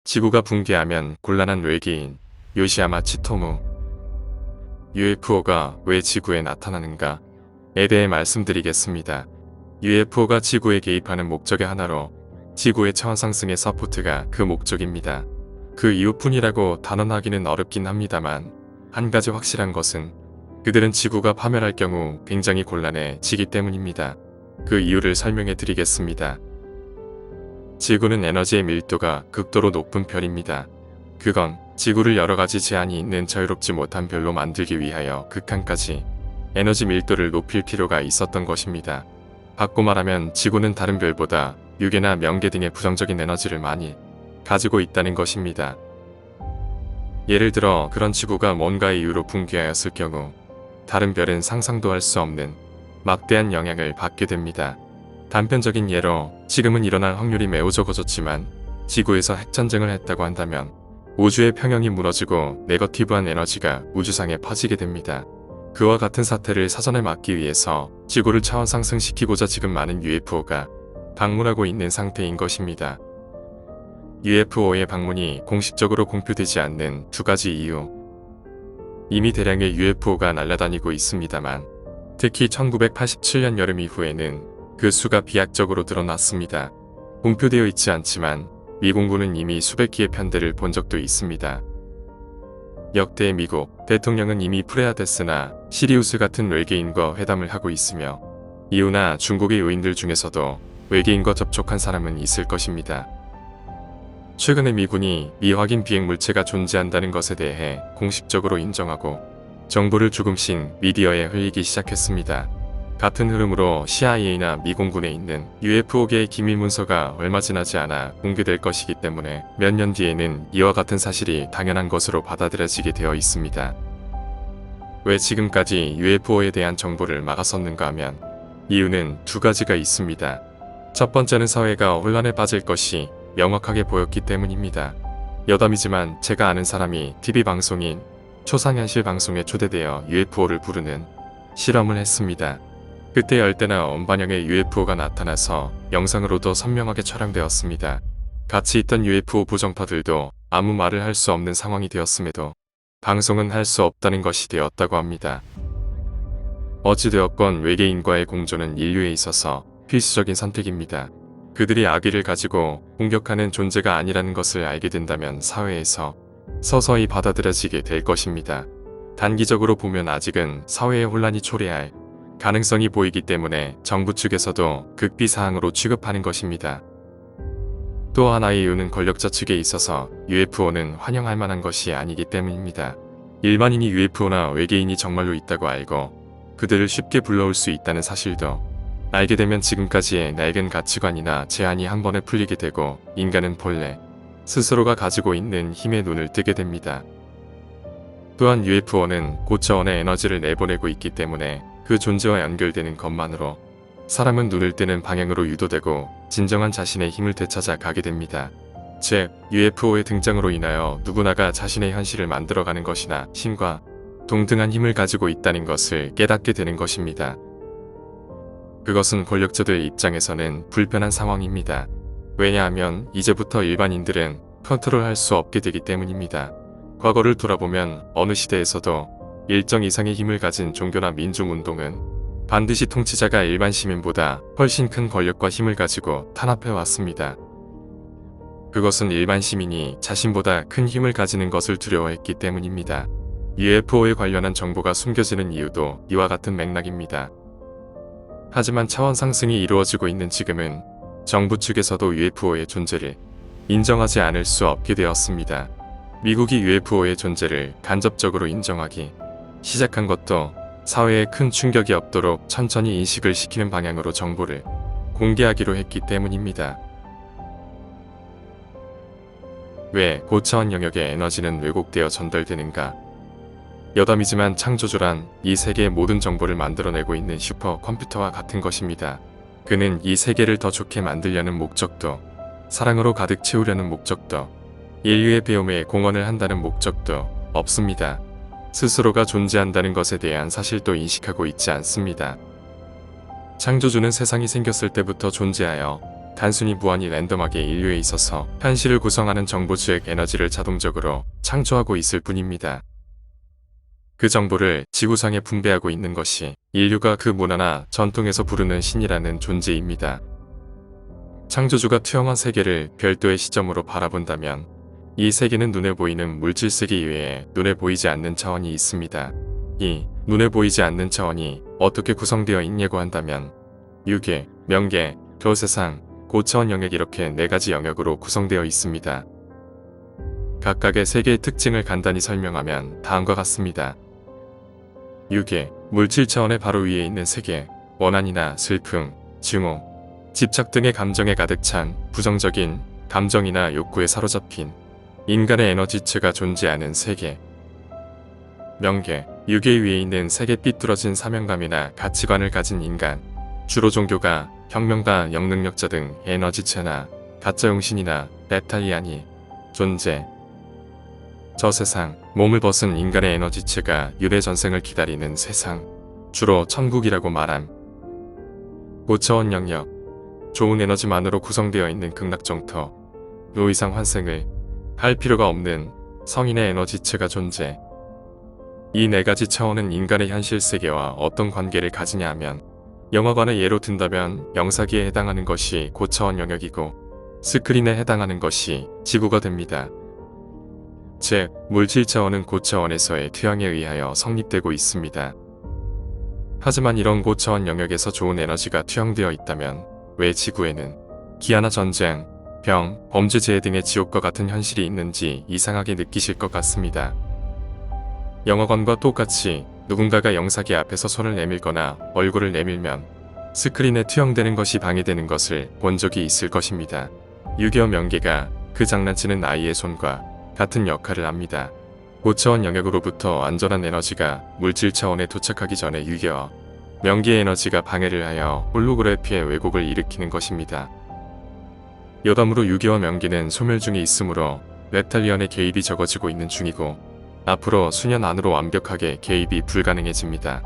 지구가 붕괴하면 곤란한 외계인 요시야마 치토무. UFO가 왜 지구에 나타나는가에 대해 말씀드리겠습니다. UFO가 지구에 개입하는 목적의 하나로 지구의 차원 상승의 서포트가 그 목적입니다. 그 이유뿐이라고 단언하기는 어렵긴 합니다만 한 가지 확실한 것은 그들은 지구가 파멸할 경우 굉장히 곤란해지기 때문입니다. 그 이유를 설명해 드리겠습니다. 지구는 에너지의 밀도가 극도로 높은 별입니다. 그건 지구를 여러가지 제한이 있는 자유롭지 못한 별로 만들기 위하여 극한까지 에너지 밀도를 높일 필요가 있었던 것입니다. 바꿔 말하면 지구는 다른 별보다 유괴나 명계 등의 부정적인 에너지를 많이 가지고 있다는 것입니다. 예를 들어 그런 지구가 뭔가의 이유로 붕괴하였을 경우 다른 별은 상상도 할 수 없는 막대한 영향을 받게 됩니다. 단편적인 예로 지금은 일어날 확률이 매우 적어졌지만 지구에서 핵전쟁을 했다고 한다면 우주의 평형이 무너지고 네거티브한 에너지가 우주상에 퍼지게 됩니다. 그와 같은 사태를 사전에 막기 위해서 지구를 차원 상승시키고자 지금 많은 UFO가 방문하고 있는 상태인 것입니다. UFO의 방문이 공식적으로 공표되지 않는 두 가지 이유. 이미 대량의 UFO가 날아다니고 있습니다만 특히 1987년 여름 이후에는 그 수가 비약적으로 드러났습니다. 공표되어 있지 않지만 미 공군은 이미 수백 기의 편대를 본 적도 있습니다. 역대 미국 대통령은 이미 프레아데스나 시리우스 같은 외계인과 회담을 하고 있으며 이유나 중국의 요인들 중에서도 외계인과 접촉한 사람은 있을 것입니다. 최근에 미군이 미확인 비행 물체가 존재한다는 것에 대해 공식적으로 인정하고 정보를 조금씩 미디어에 흘리기 시작했습니다. 같은 흐름으로 CIA나 미 공군에 있는 UFO계의 기밀 문서가 얼마 지나지 않아 공개될 것이기 때문에 몇 년 뒤에는 이와 같은 사실이 당연한 것으로 받아들여지게 되어 있습니다. 왜 지금까지 UFO에 대한 정보를 막았었는가 하면 이유는 두 가지가 있습니다. 첫 번째는 사회가 혼란에 빠질 것이 명확하게 보였기 때문입니다. 여담이지만 제가 아는 사람이 TV방송인 초상현실 방송에 초대되어 UFO를 부르는 실험을 했습니다. 그때 열대나 원반형의 UFO가 나타나서 영상으로도 선명하게 촬영되었습니다. 같이 있던 UFO 부정파들도 아무 말을 할 수 없는 상황이 되었음에도 방송은 할 수 없다는 것이 되었다고 합니다. 어찌되었건 외계인과의 공존은 인류에 있어서 필수적인 선택입니다. 그들이 악의를 가지고 공격하는 존재가 아니라는 것을 알게 된다면 사회에서 서서히 받아들여지게 될 것입니다. 단기적으로 보면 아직은 사회의 혼란이 초래할 가능성이 보이기 때문에 정부 측에서도 극비사항으로 취급하는 것입니다. 또 하나의 이유는 권력자 측에 있어서 UFO는 환영할 만한 것이 아니기 때문입니다. 일반인이 UFO나 외계인이 정말로 있다고 알고 그들을 쉽게 불러올 수 있다는 사실도 알게 되면 지금까지의 낡은 가치관이나 제한이 한 번에 풀리게 되고 인간은 본래 스스로가 가지고 있는 힘에 눈을 뜨게 됩니다. 또한 UFO는 고차원의 에너지를 내보내고 있기 때문에 그 존재와 연결되는 것만으로 사람은 눈을 뜨는 방향으로 유도되고 진정한 자신의 힘을 되찾아 가게 됩니다. 즉, UFO의 등장으로 인하여 누구나가 자신의 현실을 만들어가는 것이나 신과 동등한 힘을 가지고 있다는 것을 깨닫게 되는 것입니다. 그것은 권력자들 입장에서는 불편한 상황입니다. 왜냐하면 이제부터 일반인들은 컨트롤할 수 없게 되기 때문입니다. 과거를 돌아보면 어느 시대에서도 일정 이상의 힘을 가진 종교나 민중운동은 반드시 통치자가 일반 시민보다 훨씬 큰 권력과 힘을 가지고 탄압해 왔습니다. 그것은 일반 시민이 자신보다 큰 힘을 가지는 것을 두려워했기 때문입니다. UFO에 관련한 정보가 숨겨지는 이유도 이와 같은 맥락입니다. 하지만 차원 상승이 이루어지고 있는 지금은 정부 측에서도 UFO의 존재를 인정하지 않을 수 없게 되었습니다. 미국이 UFO의 존재를 간접적으로 인정하기 시작한 것도 사회에 큰 충격이 없도록 천천히 인식을 시키는 방향으로 정보를 공개하기로 했기 때문입니다. 왜 고차원 영역의 에너지는 왜곡되어 전달되는가? 여담이지만 창조주란 이 세계의 모든 정보를 만들어내고 있는 슈퍼컴퓨터와 같은 것입니다. 그는 이 세계를 더 좋게 만들려는 목적도, 사랑으로 가득 채우려는 목적도, 인류의 배움에 공헌을 한다는 목적도 없습니다. 스스로가 존재한다는 것에 대한 사실도 인식하고 있지 않습니다. 창조주는 세상이 생겼을 때부터 존재하여 단순히 무한히 랜덤하게 인류에 있어서 현실을 구성하는 정보 즉 에너지를 자동적으로 창조하고 있을 뿐입니다. 그 정보를 지구상에 분배하고 있는 것이 인류가 그 문화나 전통에서 부르는 신이라는 존재입니다. 창조주가 투영한 세계를 별도의 시점으로 바라본다면 이 세계는 눈에 보이는 물질 세계 이외에 눈에 보이지 않는 차원이 있습니다. 이 눈에 보이지 않는 차원이 어떻게 구성되어 있냐고 한다면 유계, 명계, 저세상, 고차원 영역 이렇게 4가지 영역으로 구성되어 있습니다. 각각의 세계의 특징을 간단히 설명하면 다음과 같습니다. 유계, 물질 차원의 바로 위에 있는 세계, 원한이나 슬픔, 증오, 집착 등의 감정에 가득 찬 부정적인 감정이나 욕구에 사로잡힌 인간의 에너지체가 존재하는 세계. 명계, 유계 위에 있는 세계 삐뚤어진 사명감이나 가치관을 가진 인간, 주로 종교가, 혁명가, 영능력자 등 에너지체나 가짜 용신이나 레탈리안이 존재. 저세상, 몸을 벗은 인간의 에너지체가 유대 전생을 기다리는 세상, 주로 천국이라고 말함. 고차원 영역, 좋은 에너지만으로 구성되어 있는 극락정터, 더 이상 환생을 할 필요가 없는 성인의 에너지체가 존재. 이 4가지 차원은 인간의 현실 세계와 어떤 관계를 가지냐 하면 영화관을 예로 든다면 영사기에 해당하는 것이 고차원 영역이고 스크린에 해당하는 것이 지구가 됩니다. 즉, 물질 차원은 고차원에서의 투영에 의하여 성립되고 있습니다. 하지만 이런 고차원 영역에서 좋은 에너지가 투영되어 있다면 왜 지구에는 기아나 전쟁, 병, 범죄 재해 등의 지옥과 같은 현실이 있는지 이상하게 느끼실 것 같습니다. 영화관과 똑같이 누군가가 영사기 앞에서 손을 내밀거나 얼굴을 내밀면 스크린에 투영되는 것이 방해되는 것을 본 적이 있을 것입니다. 유교 명계가 그 장난치는 아이의 손과 같은 역할을 합니다. 고차원 영역으로부터 안전한 에너지가 물질 차원에 도착하기 전에 유교 명계의 에너지가 방해를 하여 홀로그래피의 왜곡을 일으키는 것입니다. 여담으로 유교와 명계는 소멸 중에 있으므로 레탈리언의 개입이 적어지고 있는 중이고 앞으로 수년 안으로 완벽하게 개입이 불가능해집니다.